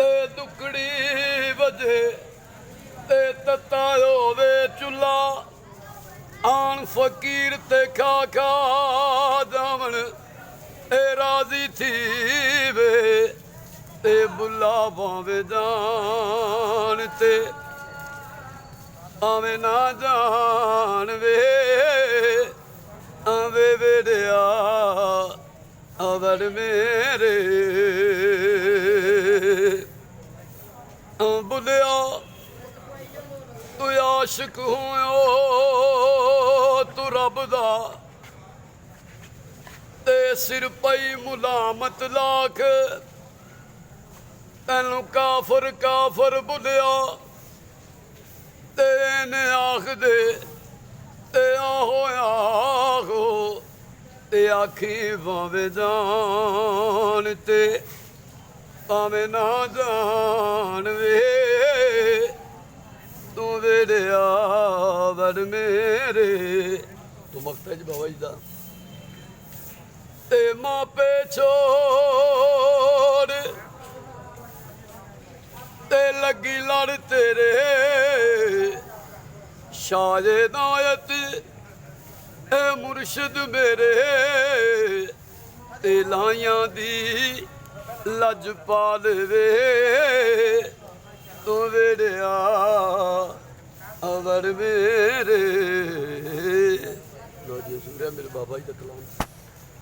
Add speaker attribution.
Speaker 1: ते दुकड़ी वजे ते तता होवे चुल्ला आन फकीर ते खा खा जावन ए राजी थी वे ते बुला भावे जान ते आवे ना जान वे आवे वेड़िया अवर मेरे बुलिया तू आशिक होयो तू रब दा ते सिर पई मुलामत लाख तैनू काफर काफर बुलिया ते इन्हें आख दे ते आहो आहो ते आखी भावे जान ते भावे ना जान वे तू वेड़िया वर मेरे तू मख्तज बाबा जी दा ते मापे छोड़ ते लगी लड़ तेरे शाहे नायत ए मुर्शद मेरे ते लाइया दी लजपाल वे तू वेड़िया अवर मेरे लो जी सूर्या मेरे बाबा जी का कलाम।